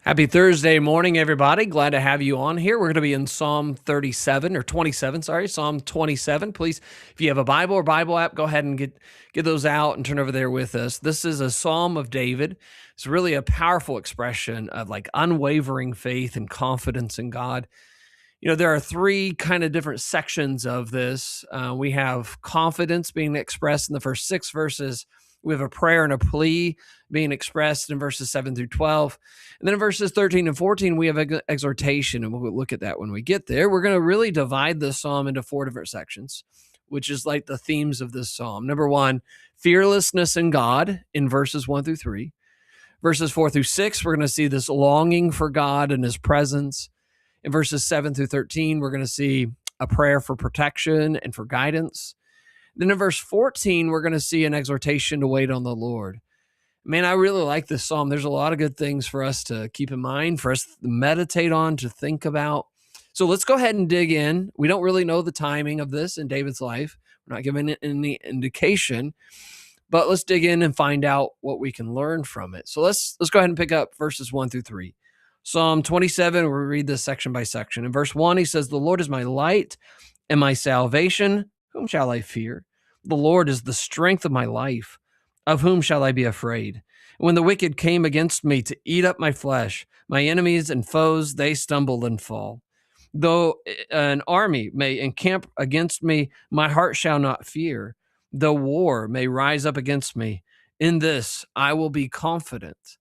Happy Thursday morning, everybody. Glad to have you on here. We're going to be in Psalm 37 or 27, Psalm 27. Please, if you have a Bible or Bible app, go ahead and get those out and turn over there with us. This is a Psalm of David. It's really a powerful expression of like unwavering faith and confidence in God. You know, there are three kind of different sections of this. We have confidence being expressed in the first 6 verses. We have a prayer and a plea being expressed in verses 7 through 12. And then in verses 13 and 14, we have exhortation, and we'll look at that when we get there. We're going to really divide this psalm into 4 different sections, which is like the themes of this psalm. Number 1, fearlessness in God in verses 1 through 3. Verses 4 through 6, we're going to see this longing for God and his presence. In verses 7 through 13, we're going to see a prayer for protection and for guidance. Then in verse 14, we're going to see an exhortation to wait on the Lord. Man, I really like this psalm. There's a lot of good things for us to keep in mind, for us to meditate on, to think about. So let's go ahead and dig in. We don't really know the timing of this in David's life. We're not given any indication, but let's dig in and find out what we can learn from it. So let's go ahead and pick up verses 1 through 3. Psalm 27, we'll read this section by section. In verse 1, he says, "The Lord is my light and my salvation. Whom shall I fear? The Lord is the strength of my life. Of whom shall I be afraid? When the wicked came against me to eat up my flesh, my enemies and foes, they stumble and fall. Though an army may encamp against me, my heart shall not fear. Though war may rise up against me, in this I will be confident."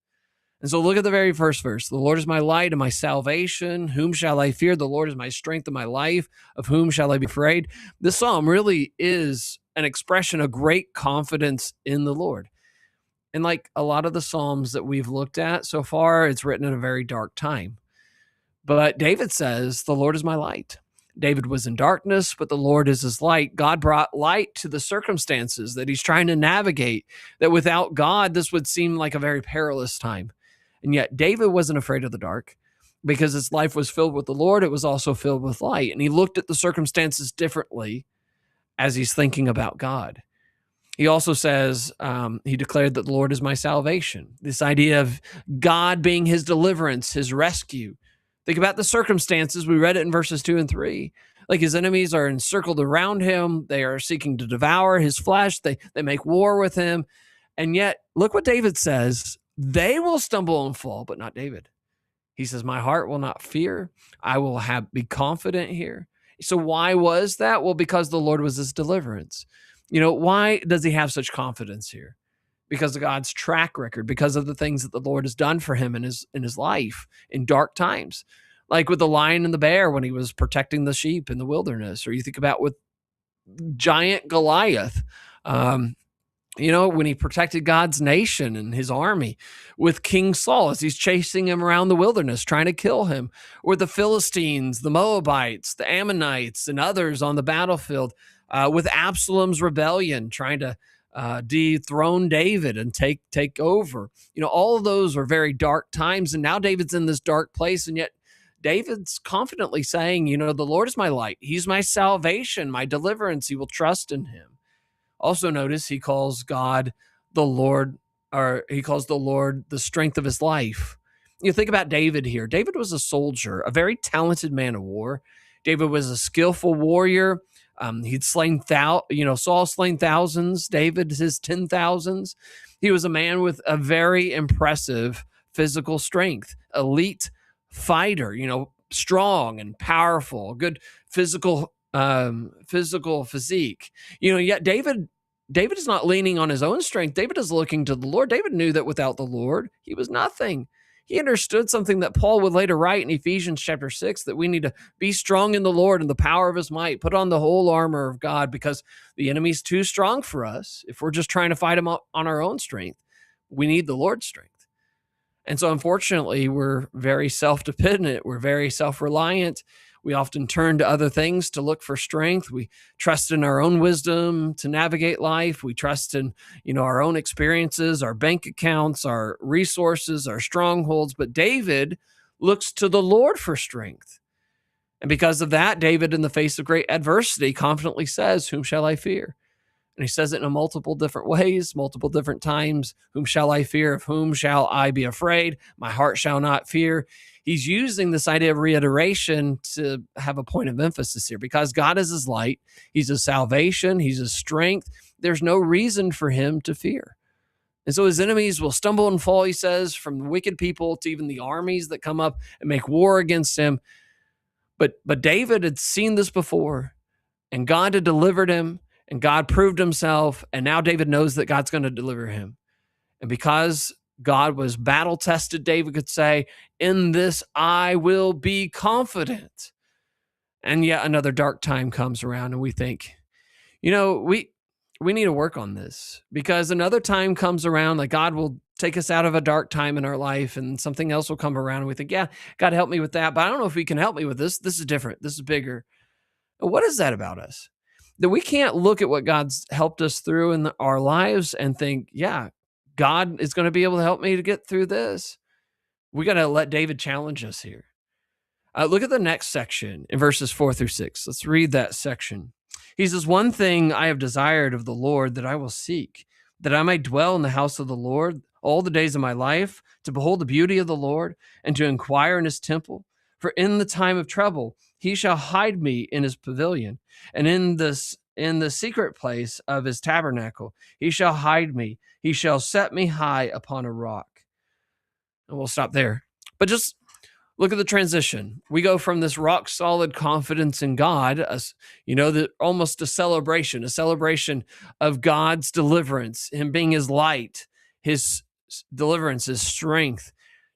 And so look at the very first verse. "The Lord is my light and my salvation. Whom shall I fear? The Lord is my strength and my life. Of whom shall I be afraid?" This psalm really is an expression of great confidence in the Lord. And like a lot of the psalms that we've looked at so far, it's written in a very dark time. But David says, "The Lord is my light." David was in darkness, but the Lord is his light. God brought light to the circumstances that he's trying to navigate, that without God, this would seem like a very perilous time. And yet David wasn't afraid of the dark because his life was filled with the Lord. It was also filled with light. And he looked at the circumstances differently as he's thinking about God. He also says, he declared that the Lord is my salvation. This idea of God being his deliverance, his rescue. Think about the circumstances. We read it in verses 2 and 3. Like his enemies are encircled around him. They are seeking to devour his flesh. They make war with him. And yet, look what David says. They will stumble and fall, but not David. He says, "My heart will not fear. I will be confident here." So why was that? Well, because the Lord was his deliverance. You know, why does he have such confidence here? Because of God's track record, because of the things that the Lord has done for him in his life in dark times, like with the lion and the bear when he was protecting the sheep in the wilderness, or you think about with giant Goliath, when he protected God's nation and his army, with King Saul as he's chasing him around the wilderness, trying to kill him, or the Philistines, the Moabites, the Ammonites, and others on the battlefield, with Absalom's rebellion, trying to dethrone David and take over. You know, all of those were very dark times, and now David's in this dark place, and yet David's confidently saying, "The Lord is my light. He's my salvation, my deliverance. He will trust in him." Also notice he calls God the Lord, or he calls the Lord the strength of his life. You think about David here. David was a soldier, a very talented man of war. David was a skillful warrior. He'd slain Saul slain thousands, David his 10,000s. He was a man with a very impressive physical strength, elite fighter, strong and powerful, good physical physique. Yet David is not leaning on his own strength. David is looking to the Lord. David knew that without the Lord, he was nothing. He understood something that Paul would later write in Ephesians chapter 6, that we need to be strong in the Lord and the power of his might, put on the whole armor of God, because the enemy's too strong for us. If we're just trying to fight him on our own strength, we need the Lord's strength. And so unfortunately, we're very self-dependent. We're very self-reliant. We often turn to other things to look for strength. We trust in our own wisdom to navigate life. We trust in, our own experiences, our bank accounts, our resources, our strongholds. But David looks to the Lord for strength. And because of that, David, in the face of great adversity, confidently says, "Whom shall I fear?" And he says it in multiple different ways, multiple different times. Whom shall I fear? Of whom shall I be afraid? My heart shall not fear. He's using this idea of reiteration to have a point of emphasis here because God is his light. He's his salvation. He's his strength. There's no reason for him to fear. And so his enemies will stumble and fall, he says, from the wicked people to even the armies that come up and make war against him. But David had seen this before, and God had delivered him, and God proved himself, and now David knows that God's going to deliver him. And because God was battle tested, David could say, in this I will be confident. And yet another dark time comes around, and we think, we need to work on this because another time comes around, like God will take us out of a dark time in our life and something else will come around and we think, yeah, God help me with that. But I don't know if he can help me with this. This is different. This is bigger. What is that about us? That we can't look at what God's helped us through in our lives and think, yeah, God is going to be able to help me to get through this. We got to let David challenge us here. Look at the next section in verses 4-6. Let's read that section. He says, one thing I have desired of the Lord that I will seek, that I may dwell in the house of the Lord all the days of my life, to behold the beauty of the Lord and to inquire in his temple. For in the time of trouble, he shall hide me in his pavilion, and in the secret place of his tabernacle, he shall hide me. He shall set me high upon a rock. And we'll stop there. But just look at the transition. We go from this rock solid confidence in God, almost a celebration of God's deliverance, him being his light, his deliverance, his strength,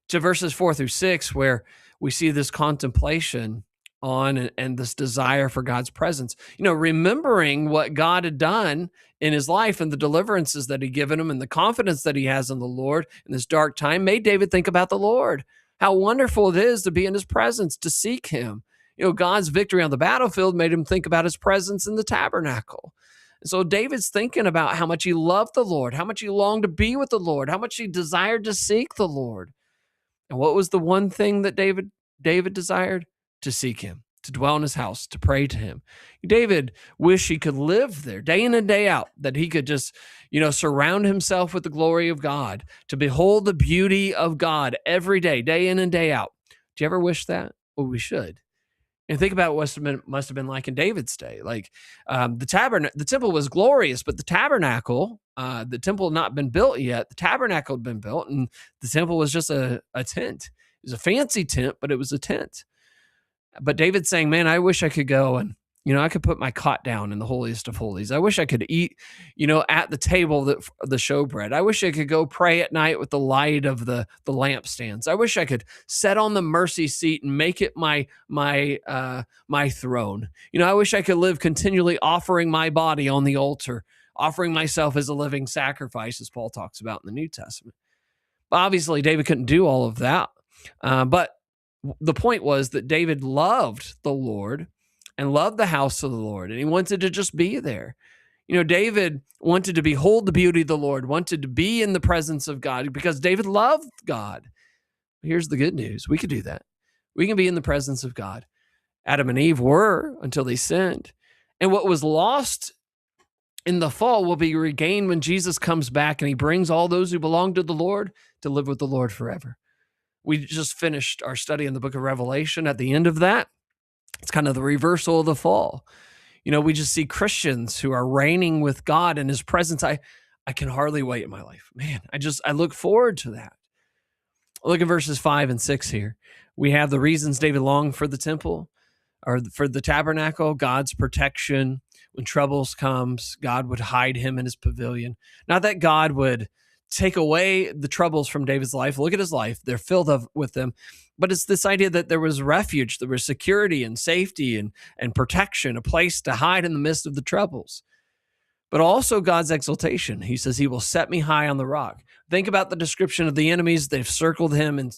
to verses 4-6, where we see this contemplation on and this desire for God's presence. Remembering what God had done in his life and the deliverances that he'd given him and the confidence that he has in the Lord in this dark time made David think about the Lord. How wonderful it is to be in his presence, to seek him. God's victory on the battlefield made him think about his presence in the tabernacle. And so David's thinking about how much he loved the Lord, how much he longed to be with the Lord, how much he desired to seek the Lord. And what was the one thing that David desired? To seek him, to dwell in his house, to pray to him. David wished he could live there day in and day out, that he could just, surround himself with the glory of God, to behold the beauty of God every day, day in and day out. Do you ever wish that? Well, we should. And think about what must have been like in David's day. Like the temple was glorious, but the tabernacle, the temple had not been built yet. The tabernacle had been built, and the temple was just a tent. It was a fancy tent, but it was a tent. But David's saying, man, I wish I could go and, I could put my cot down in the holiest of holies. I wish I could eat, at the table, the showbread. I wish I could go pray at night with the light of the lampstands. I wish I could sit on the mercy seat and make it my throne. I wish I could live continually offering my body on the altar, offering myself as a living sacrifice, as Paul talks about in the New Testament. But obviously, David couldn't do all of that. But the point was that David loved the Lord and loved the house of the Lord, and he wanted to just be there. David wanted to behold the beauty of the Lord, wanted to be in the presence of God because David loved God. Here's the good news. We could do that. We can be in the presence of God. Adam and Eve were until they sinned. And what was lost in the fall will be regained when Jesus comes back and he brings all those who belong to the Lord to live with the Lord forever. We just finished our study in the book of Revelation. At the end of that, it's kind of the reversal of the fall. We just see Christians who are reigning with God in his presence. I can hardly wait in my life. Man, I look forward to that. Look at verses 5-6 here. We have the reasons David longed for the temple or for the tabernacle, God's protection. When troubles comes, God would hide him in his pavilion. Not that God would take away the troubles from David's life. Look at his life. They're filled with them. But it's this idea that there was refuge, there was security and safety and protection, a place to hide in the midst of the troubles. But also God's exaltation. He says, he will set me high on the rock. Think about the description of the enemies. They've circled him and,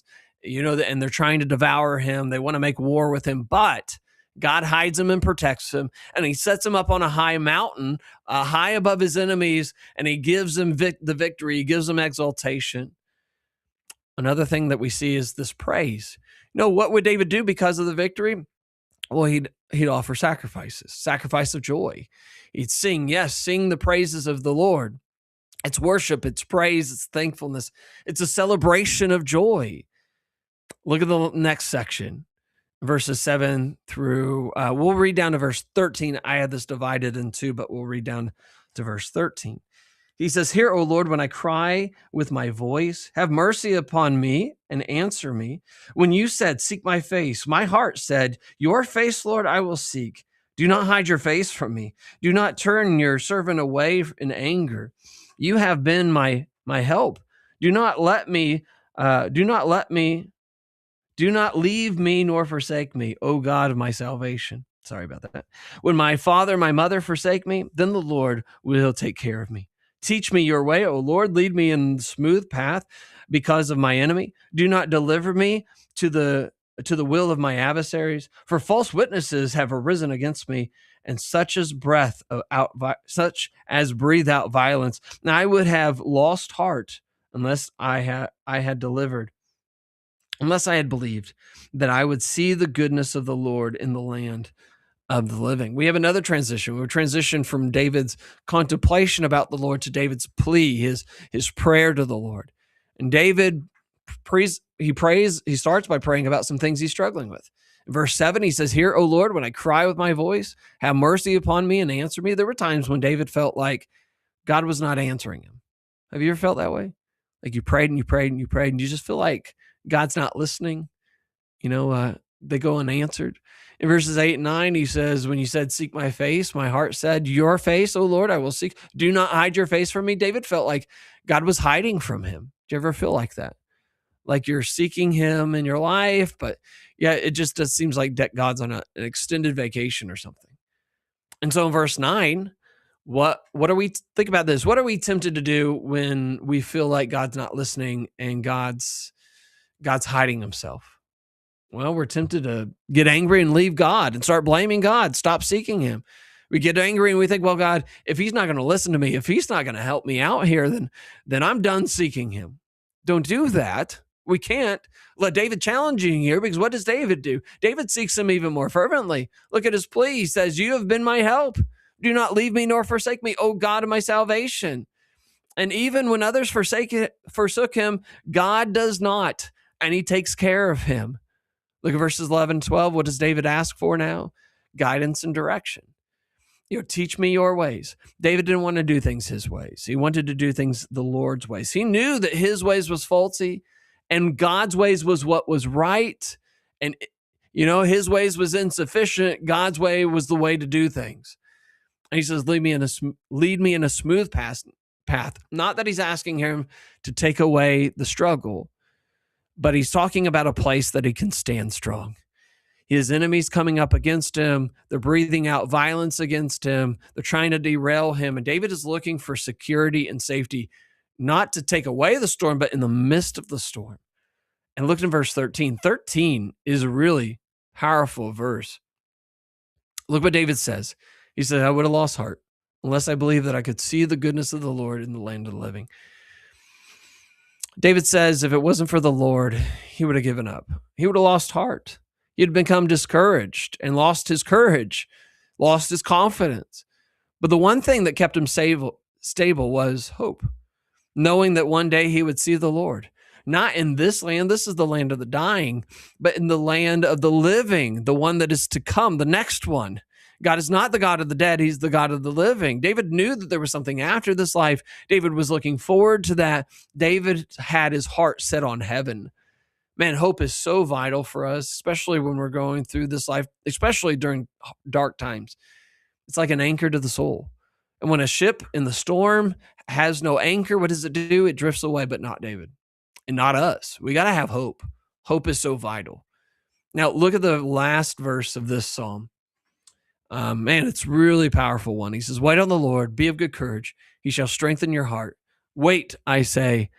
and they're trying to devour him. They want to make war with him, but God hides him and protects him, and he sets him up on a high mountain, high above his enemies, and he gives him the victory. He gives him exaltation. Another thing that we see is this praise. What would David do because of the victory? Well, he'd offer sacrifice of joy. He'd sing, yes, sing the praises of the Lord. It's worship, it's praise, it's thankfulness. It's a celebration of joy. Look at the next section, verses 7 through, we'll read down to verse 13. I had this divided in two, but we'll read down to verse 13. He says, "Hear, O Lord, when I cry with my voice. Have mercy upon me and answer me. When you said, 'Seek my face,' my heart said, 'Your face, Lord, I will seek.' Do not hide your face from me. Do not turn your servant away in anger. You have been my help. Do not let me, do not let me do not leave me nor forsake me, O God of my salvation." Sorry about that. "When my father and my mother forsake me, then the Lord will take care of me. Teach me your way, O Lord. Lead me in the smooth path because of my enemy. Do not deliver me to the will of my adversaries, for false witnesses have arisen against me, and such as breathe out violence. Now I would have lost heart unless I had delivered unless I had believed that I would see the goodness of the Lord in the land of the living." We have another transition. We've transitioned from David's contemplation about the Lord to David's plea, his prayer to the Lord. And David he starts by praying about some things he's struggling with. In verse 7, he says, "Hear, O Lord, when I cry with my voice, have mercy upon me and answer me." There were times when David felt like God was not answering him. Have you ever felt that way? Like you prayed and you prayed and you prayed, and you just feel like God's not listening. They go unanswered. In verses 8 and 9, he says, "When you said, 'Seek my face,' my heart said, 'Your face, O Lord, I will seek. Do not hide your face from me.'" David felt like God was hiding from him. Do you ever feel like that? Like you're seeking him in your life, but yeah, it just seems like God's on an extended vacation or something. And so in verse 9, think about this. What are we tempted to do when we feel like God's not listening and God's hiding himself? Well, we're tempted to get angry and leave God and start blaming God, stop seeking him. We get angry and we think, well, God, if he's not going to listen to me, if he's not going to help me out here, then I'm done seeking him. Don't do that. We can't let David challenge you here, because what does David do? David seeks him even more fervently. Look at his plea. He says, "You have been my help. Do not leave me nor forsake me, O God of my salvation." And even when others forsook him, God does not, and he takes care of him. Look at verses 11 and 12. What does David ask for now? Guidance and direction. Teach me your ways. David didn't want to do things his ways. He wanted to do things the Lord's ways. He knew that his ways was faulty and God's ways was what was right. And, his ways was insufficient. God's way was the way to do things. And he says, lead me in a smooth path. Not that he's asking him to take away the struggle, but he's talking about a place that he can stand strong. His enemies coming up against him. They're breathing out violence against him. They're trying to derail him. And David is looking for security and safety, not to take away the storm, but in the midst of the storm. And look at verse 13. 13 is a really powerful verse. Look what David says. He said, "I would have lost heart unless I believed that I could see the goodness of the Lord in the land of the living." David says if it wasn't for the Lord, he would have given up. He would have lost heart. He'd become discouraged and lost his courage, lost his confidence. But the one thing that kept him stable was hope, knowing that one day he would see the Lord. Not in this land, this is the land of the dying, but in the land of the living, the one that is to come, the next one. God is not the God of the dead, he's the God of the living. David knew that there was something after this life. David was looking forward to that. David had his heart set on heaven. Man, hope is so vital for us, especially when we're going through this life, especially during dark times. It's like an anchor to the soul. And when a ship in the storm has no anchor, what does it do? It drifts away, but not David and not us. We got to have hope. Hope is so vital. Now, look at the last verse of this psalm. Man, it's really powerful one. He says, "Wait on the Lord, be of good courage. He shall strengthen your heart. Wait, I say,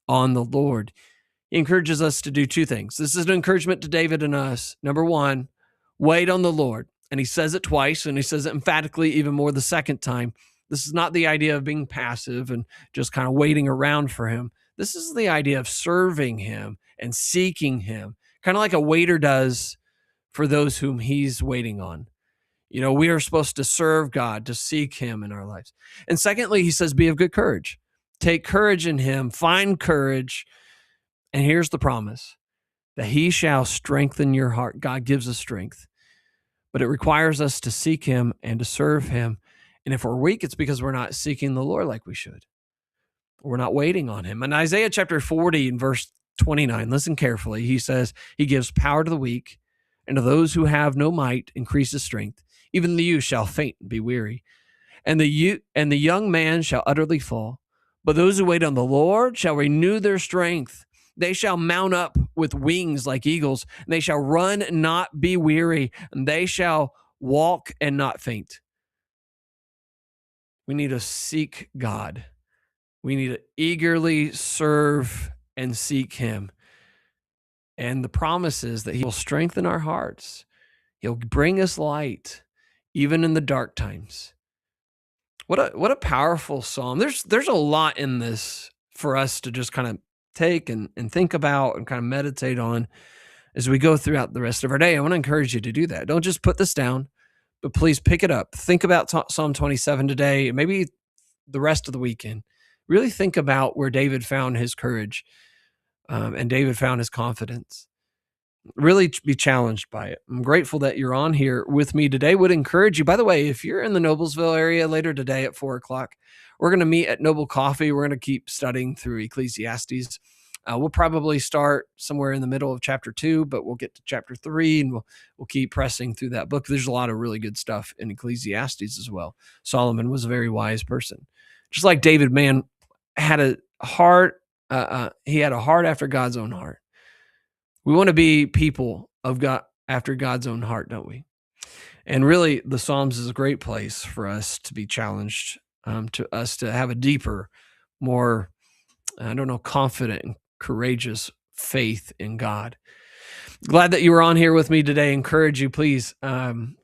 on the Lord." He encourages us to do two things. This is an encouragement to David and us. Number one, wait on the Lord. And he says it twice, and he says it emphatically even more the second time. This is not the idea of being passive and just kind of waiting around for him. This is the idea of serving him and seeking him, kind of like a waiter does for those whom he's waiting on. We are supposed to serve God, to seek him in our lives. And secondly, he says, be of good courage. Take courage in him, find courage. And here's the promise that he shall strengthen your heart. God gives us strength, but it requires us to seek him and to serve him. And if we're weak, it's because we're not seeking the Lord like we should. We're not waiting on him. In Isaiah chapter 40 and verse 29, listen carefully. He says, he gives power to the weak, and to those who have no might increases strength. Even the youth shall faint and be weary, and the young man shall utterly fall. But those who wait on the Lord shall renew their strength. They shall mount up with wings like eagles, and they shall run and not be weary, and they shall walk and not faint. We need to seek God. We need to eagerly serve and seek him. And the promise is that he will strengthen our hearts. He'll bring us light, even in the dark times. What a powerful psalm. There's a lot in this for us to just kind of take and think about and kind of meditate on as we go throughout the rest of our day. I want to encourage you to do that. Don't just put this down, but please pick it up. Think about Psalm 27 today, maybe the rest of the weekend. Really think about where David found his courage and David found his confidence. Really be challenged by it. I'm grateful that you're on here with me today. Would encourage you, by the way, if you're in the Noblesville area later today at 4:00, we're going to meet at Noble Coffee. We're going to keep studying through Ecclesiastes. We'll probably start somewhere in the middle of chapter 2, but we'll get to chapter 3 and we'll keep pressing through that book. There's a lot of really good stuff in Ecclesiastes as well. Solomon was a very wise person. Just like David, man, had a heart. He had a heart after God's own heart. We want to be people of God after God's own heart, don't we? And really, the Psalms is a great place for us to be challenged, to us to have a deeper, more, confident and courageous faith in God. Glad that you were on here with me today. Encourage you, please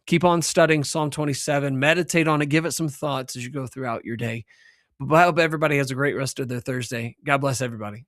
keep on studying Psalm 27. Meditate on it. Give it some thoughts as you go throughout your day. But I hope everybody has a great rest of their Thursday. God bless everybody.